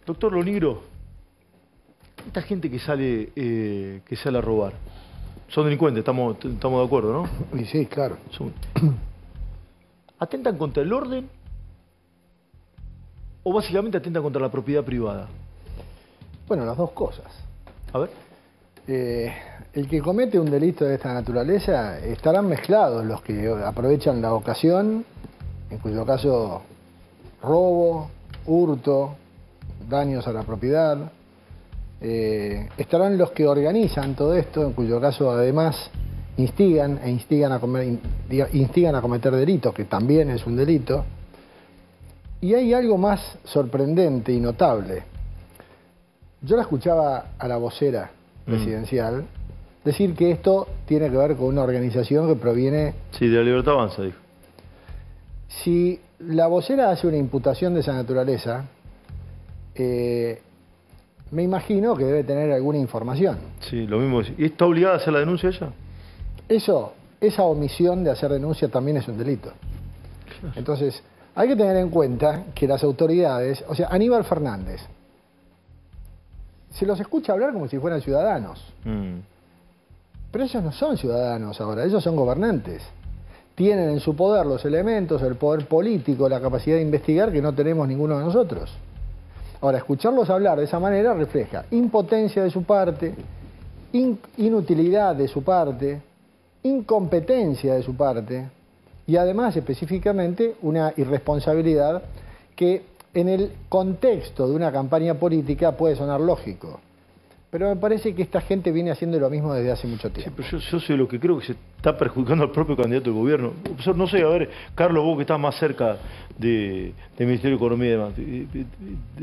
Doctor Lonigro, esta gente que sale a robar, son delincuentes, estamos de acuerdo, ¿no? Y sí, claro. ¿Atentan contra el orden o básicamente atentan contra la propiedad privada? Bueno, las dos cosas. A ver. El que comete un delito de esta naturaleza estarán mezclados los que aprovechan la ocasión, en cuyo caso robo, hurto, daños a la propiedad. Estarán los que organizan todo esto, en cuyo caso además instigan a cometer delitos, que también es un delito. Y hay algo más sorprendente y notable. Yo la escuchaba a la vocera presidencial decir que esto tiene que ver con una organización que proviene... Sí, de la Libertad Avanza, dijo. Si la vocera hace una imputación de esa naturaleza, me imagino que debe tener alguna información. Sí, lo mismo. ¿Y está obligada a hacer la denuncia ella? Esa omisión de hacer denuncia también es un delito. Entonces, hay que tener en cuenta que las autoridades, o sea, Aníbal Fernández, se los escucha hablar como si fueran ciudadanos. Pero ellos no son ciudadanos ahora, ellos son gobernantes. Tienen en su poder los elementos, el poder político, la capacidad de investigar que no tenemos ninguno de nosotros. Ahora, escucharlos hablar de esa manera refleja impotencia de su parte, inutilidad de su parte, incompetencia de su parte y además específicamente una irresponsabilidad que en el contexto de una campaña política puede sonar lógico. Pero me parece que esta gente viene haciendo lo mismo desde hace mucho tiempo. Sí, pero yo soy lo que creo que se está perjudicando al propio candidato del gobierno. Profesor, no sé, a ver, Carlos, vos que estás más cerca del Ministerio de Economía y demás,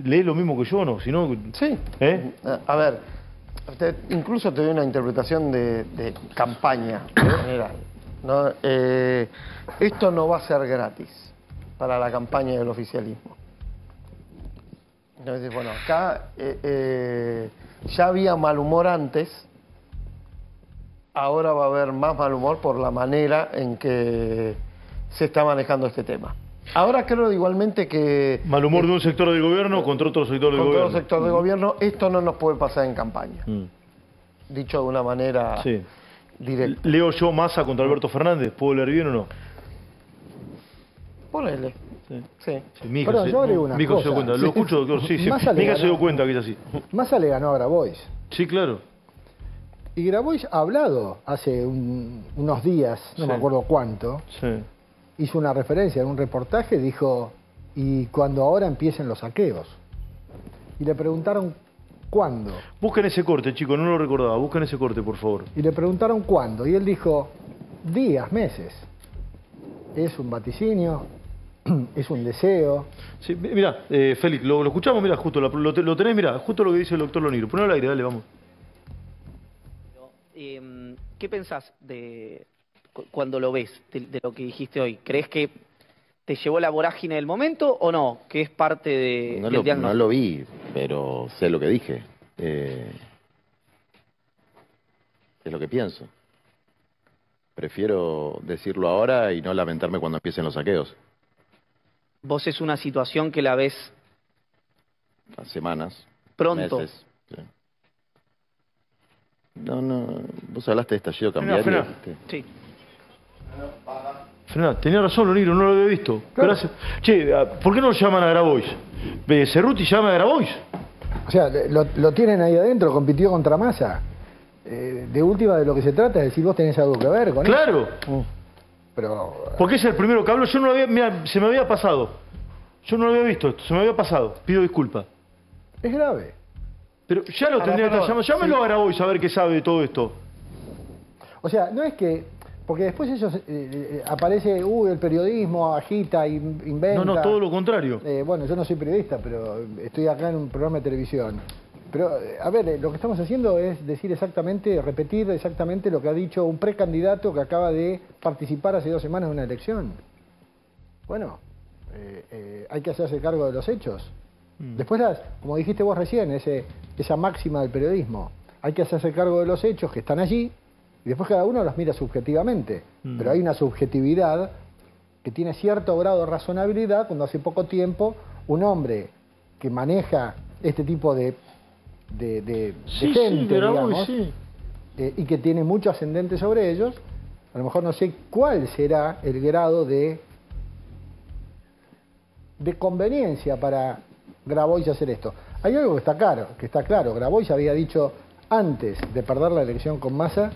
¿lees lo mismo que yo o no? Si no, sí. A ver, incluso te doy una interpretación de campaña general, ¿no? Esto no va a ser gratis para la campaña del oficialismo. Entonces, bueno, acá ya había mal humor antes, ahora va a haber más mal humor por la manera en que se está manejando este tema. Ahora creo igualmente que... Mal humor de un sector del gobierno contra otro sector del gobierno. Contra otro sector del gobierno, esto no nos puede pasar en campaña. Dicho de una manera directa. ¿Leo yo Massa contra Alberto Fernández? ¿Puedo leer bien o no? Ponele. Sí. Mi hija se dio cuenta. Lo escucho, doctor. Sí. Mi hija se dio cuenta que es así. Massa le ganó a Grabois. Sí, claro. Y Grabois ha hablado hace unos días, no me acuerdo cuánto, hizo una referencia en un reportaje, dijo, y cuando ahora empiecen los saqueos. Y le preguntaron cuándo. Busquen ese corte, chicos, no lo recordaba. Busquen ese corte, por favor. Y le preguntaron cuándo. Y él dijo, días, meses. Es un vaticinio. Es un deseo. Sí, mira, Félix, lo escuchamos, mira, justo lo tenés, mira, justo lo que dice el doctor Lonigro. Ponelo al aire, dale, vamos. ¿Qué pensás de cuando lo ves, de lo que dijiste hoy? ¿Crees que te llevó la vorágine del momento o no? ¿Que es parte del diagnóstico? No lo vi, pero sé lo que dije. Es lo que pienso. Prefiero decirlo ahora y no lamentarme cuando empiecen los saqueos. ¿Vos es una situación que la ves semanas, pronto? Meses, sí. No, vos hablaste de estallido cambiario. Sí. Frená, tenía razón, Lonigro, no lo había visto. Claro. Gracias. Che, ¿por qué no lo llaman a Grabois? ¿Cerruti llama a Grabois? O sea, lo tienen ahí adentro, compitió contra Massa. De última, de lo que se trata es decir, vos tenés algo que ver con eso. Claro. Pero... Porque es el primero que habló, yo no lo había, mira, se me había pasado. Yo no lo había visto esto, se me había pasado. Pido disculpas. Es grave. Pero ya lo tendría que estar llamando. Llámelo a Grabois a ver qué sabe de todo esto. O sea, no es que... Porque después ellos aparece, el periodismo agita, inventa... No, todo lo contrario. Bueno, yo no soy periodista, pero estoy acá en un programa de televisión. Pero, a ver, lo que estamos haciendo es decir exactamente, repetir exactamente lo que ha dicho un precandidato que acaba de participar hace 2 semanas en una elección. Bueno, hay que hacerse cargo de los hechos. Después, como dijiste vos recién, esa máxima del periodismo, hay que hacerse cargo de los hechos que están allí y después cada uno los mira subjetivamente. Pero hay una subjetividad que tiene cierto grado de razonabilidad cuando hace poco tiempo un hombre que maneja este tipo de Sí, gente, sí, Grabois, digamos, sí. Y que tiene mucho ascendente sobre ellos. A lo mejor no sé cuál será el grado de conveniencia para Grabois hacer esto. Hay algo que está claro. Grabois había dicho antes de perder la elección con Massa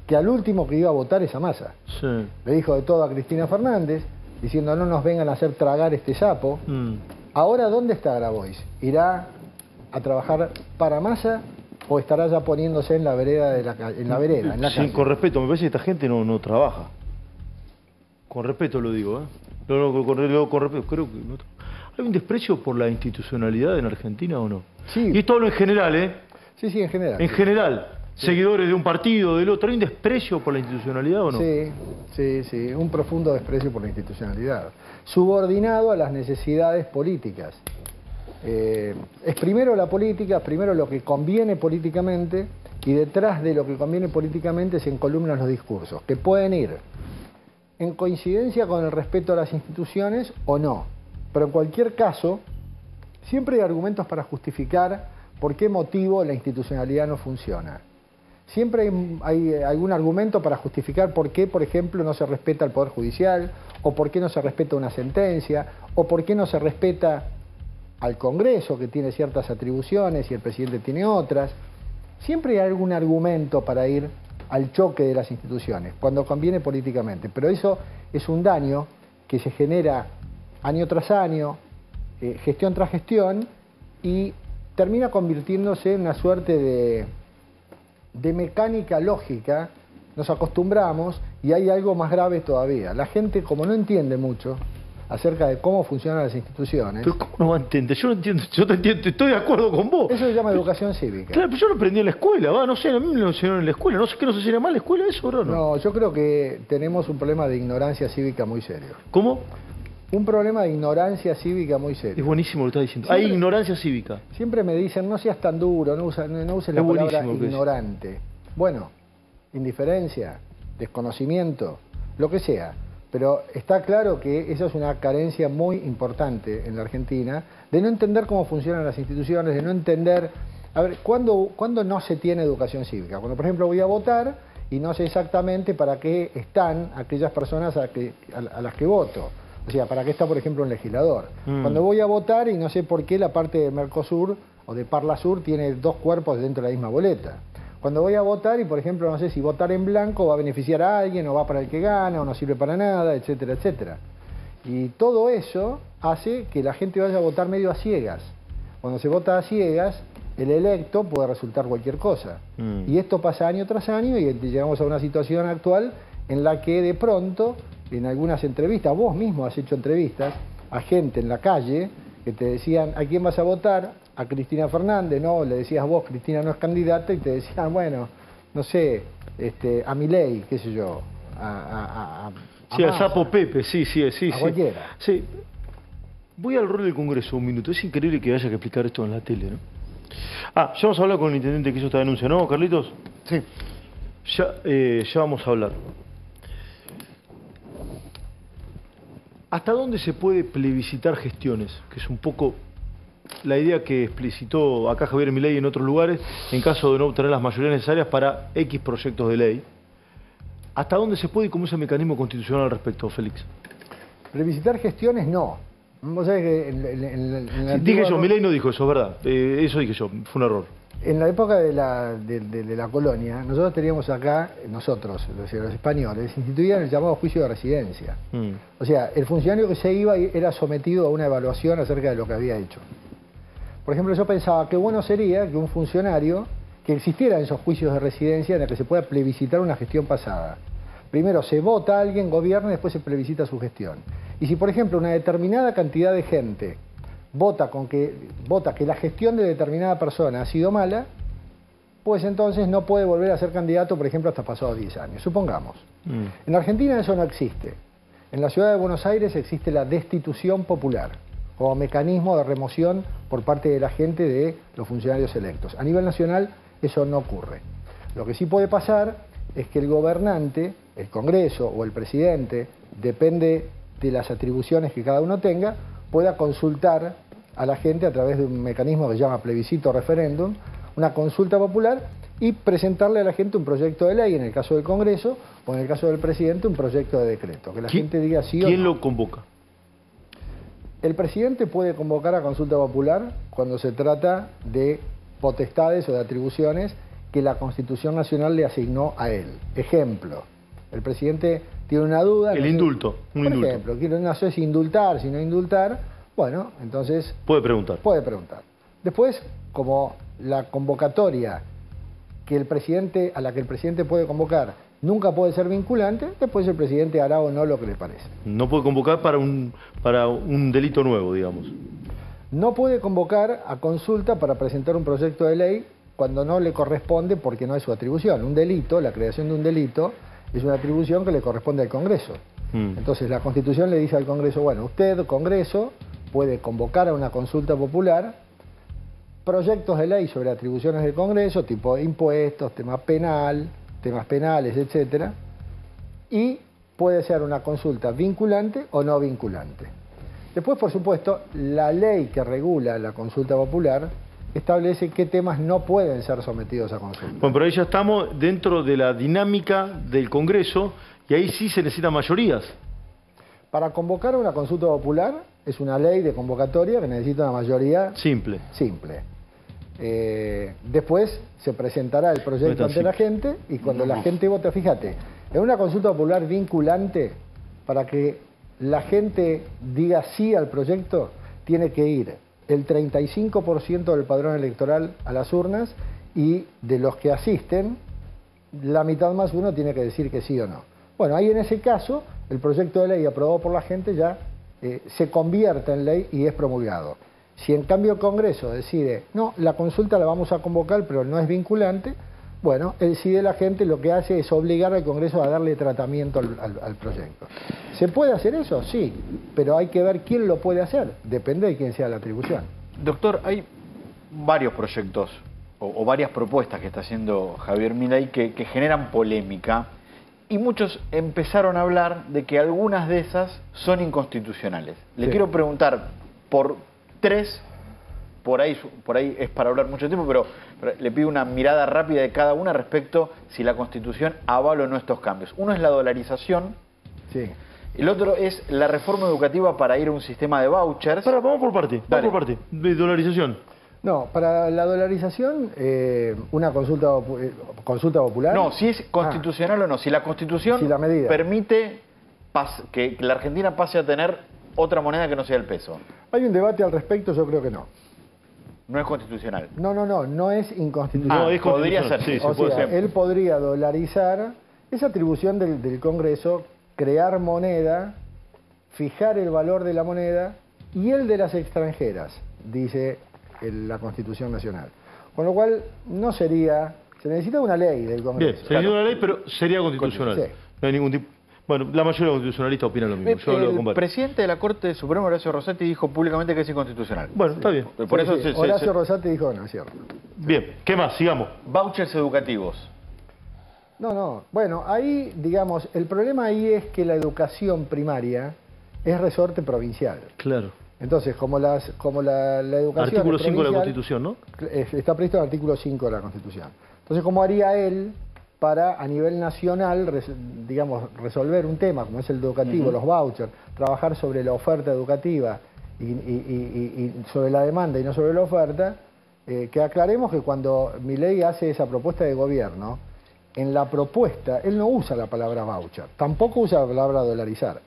que al último que iba a votar es a Massa. Sí. Le dijo de todo a Cristina Fernández, diciendo no nos vengan a hacer tragar este sapo. Ahora, ¿dónde está Grabois? ¿Irá a trabajar para Massa o estará ya poniéndose en la vereda en la Sí, calle? con respeto, me parece que esta gente no trabaja. Con respeto lo digo, ¿eh? Con respeto, creo que no. ¿Hay un desprecio por la institucionalidad en Argentina o no? Sí. Y esto hablo en general, ¿eh? Sí, en general. En general. Sí. Seguidores de un partido, del otro. ¿Hay un desprecio por la institucionalidad o no? Sí. Un profundo desprecio por la institucionalidad. Subordinado a las necesidades políticas. Es primero la política, primero lo que conviene políticamente, y detrás de lo que conviene políticamente se encolumnan los discursos, que pueden ir en coincidencia con el respeto a las instituciones o no. Pero en cualquier caso, siempre hay argumentos para justificar por qué motivo la institucionalidad no funciona. Siempre hay algún argumento para justificar por qué, por ejemplo, no se respeta el Poder Judicial, o por qué no se respeta una sentencia, o por qué no se respeta al Congreso, que tiene ciertas atribuciones y el presidente tiene otras. Siempre hay algún argumento para ir al choque de las instituciones, cuando conviene políticamente. Pero eso es un daño que se genera año tras año, gestión tras gestión, y termina convirtiéndose en una suerte de mecánica lógica. Nos acostumbramos y hay algo más grave todavía. La gente, como no entiende mucho acerca de cómo funcionan las instituciones... Pero ¿cómo no va a entender? Yo no entiendo, yo te entiendo, estoy de acuerdo con vos. Eso se llama educación cívica. Claro, pero yo lo aprendí en la escuela, no sé, a mí me lo enseñaron en la escuela, no sé qué nos enseña mal la escuela eso, ¿no? No, yo creo que tenemos un problema de ignorancia cívica muy serio. ¿Cómo? Un problema de ignorancia cívica muy serio. Es buenísimo lo que estás diciendo. Siempre, hay ignorancia cívica. Siempre me dicen, no seas tan duro, no uses la palabra ignorante. Bueno, indiferencia, desconocimiento, lo que sea. Pero está claro que esa es una carencia muy importante en la Argentina, de no entender cómo funcionan las instituciones, de no entender... A ver, ¿cuándo no se tiene educación cívica? Cuando, por ejemplo, voy a votar y no sé exactamente para qué están aquellas personas a las que voto. O sea, ¿para qué está, por ejemplo, un legislador? Cuando voy a votar y no sé por qué la parte de Mercosur o de Parla Sur tiene dos cuerpos dentro de la misma boleta. Cuando voy a votar y, por ejemplo, no sé si votar en blanco va a beneficiar a alguien o va para el que gana o no sirve para nada, etcétera, etcétera. Y todo eso hace que la gente vaya a votar medio a ciegas. Cuando se vota a ciegas, el electo puede resultar cualquier cosa. Y esto pasa año tras año y llegamos a una situación actual en la que de pronto, en algunas entrevistas, vos mismo has hecho entrevistas a gente en la calle que te decían, ¿a quién vas a votar? A Cristina Fernández, ¿no? Le decías vos, Cristina no es candidata, y te decían, bueno, no sé, a Milei, qué sé yo, sí, al Sapo Pepe, sí. A cualquiera. Sí. Voy al rol del Congreso un minuto. Es increíble que haya que explicar esto en la tele, ¿no? Ya vamos a hablar con el intendente que hizo esta denuncia, ¿no, Carlitos? Sí. Ya vamos a hablar. ¿Hasta dónde se puede plebiscitar gestiones? Que es un poco la idea que explicitó acá Javier Milei en otros lugares, en caso de no obtener las mayorías necesarias para X proyectos de ley. ¿Hasta dónde se puede y cómo es el mecanismo constitucional al respecto, Félix? Plebiscitar gestiones, no. Vos sabés que en la dije yo, Milei no dijo eso, ¿verdad? Eso dije yo, fue un error. En la época de la colonia, nosotros teníamos acá, los españoles, instituían el llamado juicio de residencia. O sea, el funcionario que se iba era sometido a una evaluación acerca de lo que había hecho. Por ejemplo, yo pensaba que bueno sería que un funcionario, que existieran esos juicios de residencia en el que se pueda plebiscitar una gestión pasada. Primero se vota a alguien, gobierna, y después se plebiscita su gestión. Y si, por ejemplo, una determinada cantidad de gente vota que la gestión de determinada persona ha sido mala, pues entonces no puede volver a ser candidato, por ejemplo, hasta pasados 10 años, supongamos. En Argentina eso no existe. En la ciudad de Buenos Aires existe la destitución popular, como mecanismo de remoción por parte de la gente de los funcionarios electos. A nivel nacional eso no ocurre. Lo que sí puede pasar es que el gobernante, el Congreso o el presidente, depende de las atribuciones que cada uno tenga, pueda consultar a la gente a través de un mecanismo que se llama plebiscito referéndum, una consulta popular, y presentarle a la gente un proyecto de ley, en el caso del Congreso, o en el caso del presidente, un proyecto de decreto. Que la gente diga sí o no. ¿Quién lo convoca? El presidente puede convocar a consulta popular cuando se trata de potestades o de atribuciones que la Constitución Nacional le asignó a él. Ejemplo, el presidente tiene una duda... El indulto, un indulto. Por ejemplo, no sé si indultar, si no indultar, bueno, entonces... Puede preguntar. Puede preguntar. Después, como la convocatoria a la que el presidente puede convocar nunca puede ser vinculante, después el presidente hará o no lo que le parece. No puede convocar para un delito nuevo, digamos. No puede convocar a consulta para presentar un proyecto de ley cuando no le corresponde porque no es su atribución. Un delito, la creación de un delito, es una atribución que le corresponde al Congreso. Entonces la Constitución le dice al Congreso, bueno, usted, Congreso, puede convocar a una consulta popular proyectos de ley sobre atribuciones del Congreso, tipo impuestos, temas penales, etcétera, y puede ser una consulta vinculante o no vinculante. Después, por supuesto, la ley que regula la consulta popular establece qué temas no pueden ser sometidos a consulta. Bueno, pero ahí ya estamos dentro de la dinámica del Congreso y ahí sí se necesitan mayorías. Para convocar una consulta popular es una ley de convocatoria que necesita una mayoría simple. Después se presentará el proyecto ante la gente y cuando la gente vote, fíjate, en una consulta popular vinculante, para que la gente diga sí al proyecto, tiene que ir el 35% del padrón electoral a las urnas y de los que asisten, la mitad más uno tiene que decir que sí o no. Bueno, ahí en ese caso, el proyecto de ley aprobado por la gente ya se convierte en ley y es promulgado. Si en cambio el Congreso decide, no, la consulta la vamos a convocar, pero no es vinculante, bueno, el sí de la gente lo que hace es obligar al Congreso a darle tratamiento al proyecto. ¿Se puede hacer eso? Sí, pero hay que ver quién lo puede hacer, depende de quién sea la atribución. Doctor, hay varios proyectos o varias propuestas que está haciendo Javier Milei que generan polémica y muchos empezaron a hablar de que algunas de esas son inconstitucionales. Le quiero preguntar por tres, por ahí es para hablar mucho tiempo, pero le pido una mirada rápida de cada una respecto si la Constitución avala o no estos cambios. Uno es la dolarización, el otro es la reforma educativa para ir a un sistema de vouchers. Vamos por parte, de dolarización. No, para la dolarización, una consulta popular... No, si es constitucional o no, si la Constitución permite que la Argentina pase a tener otra moneda que no sea el peso. Hay un debate al respecto, yo creo que no. No es constitucional. No es inconstitucional. No, es podría ser. Sí, o sea, él podría dolarizar, esa atribución del Congreso, crear moneda, fijar el valor de la moneda y el de las extranjeras, dice la Constitución Nacional. Con lo cual, no sería... Se necesita una ley del Congreso. Bien, se necesita una ley, pero sería constitucional. Sí. No hay ningún tipo... Bueno, la mayoría de los constitucionalistas opinan lo mismo. El presidente de la Corte Suprema, Horacio Rosati, dijo públicamente que es inconstitucional. Bueno, está bien. Por eso Horacio Rosati dijo no, es cierto. Bien, ¿qué más? Sigamos. Vouchers educativos. No. Bueno, ahí, digamos, el problema ahí es que la educación primaria es resorte provincial. Claro. Entonces, como la educación... Artículo 5 de la Constitución, ¿no? Está previsto en el artículo 5 de la Constitución. Entonces, ¿cómo haría él para, a nivel nacional, digamos, resolver un tema como es el educativo, los vouchers, trabajar sobre la oferta educativa y sobre la demanda y no sobre la oferta? Que aclaremos que cuando Milei hace esa propuesta de gobierno, en la propuesta él no usa la palabra voucher, tampoco usa la palabra dolarizar,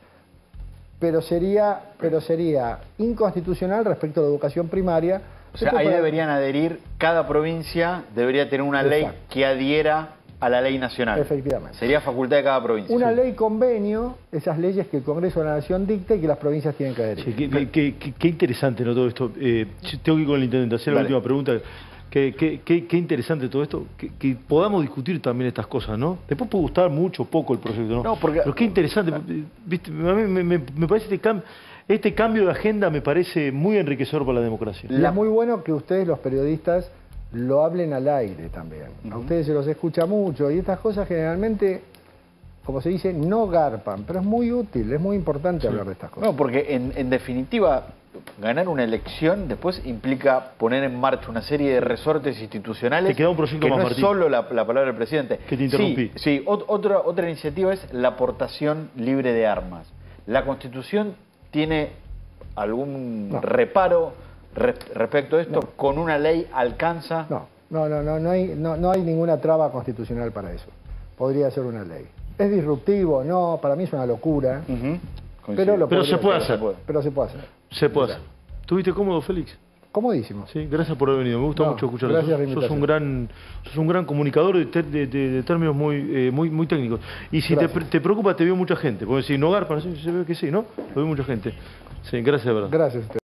pero sería inconstitucional respecto a la educación primaria. O sea, ahí deberían adherir, cada provincia debería tener una ley que adhiera a la ley nacional. Efectivamente. Sería facultad de cada provincia. Una ley convenio, esas leyes que el Congreso de la Nación dicta y que las provincias tienen que adherir. Sí, qué interesante, ¿no? Todo esto. Tengo que ir con el intendente, hacer la última pregunta. Qué interesante todo esto, que podamos discutir también estas cosas, ¿no? Después puede gustar mucho o poco el proyecto, ¿no? Pero qué interesante, ¿viste? A mí me parece este cambio de agenda me parece muy enriquecedor para la democracia. Es muy bueno que ustedes, los periodistas, lo hablen al aire también. A ustedes se los escucha mucho y estas cosas generalmente, como se dice, no garpan, pero es muy útil, es muy importante hablar de estas cosas. No, porque en definitiva, ganar una elección después implica poner en marcha una serie de resortes institucionales. Te queda un proyecto que más, no es Martín. solo la palabra del presidente. Que te interrumpí. Sí, otra iniciativa es la aportación libre de armas. ¿La Constitución tiene algún reparo respecto a esto? No. ¿Con una ley alcanza? No hay ninguna traba constitucional para eso. Podría ser una ley. ¿Es disruptivo? No, para mí es una locura. Ujú. Pero se puede hacer. Pero se puede hacer. Se puede hacer. ¿Estuviste cómodo, Félix? Comodísimo. Sí, gracias por haber venido. Me gusta mucho escuchar. Gracias por la Sos invitación. sos un gran comunicador de términos muy técnicos. Y si te preocupa, te veo mucha gente. Porque si no garpa, se ve que sí, ¿no? Lo veo mucha gente. Sí, gracias de verdad. Gracias a usted.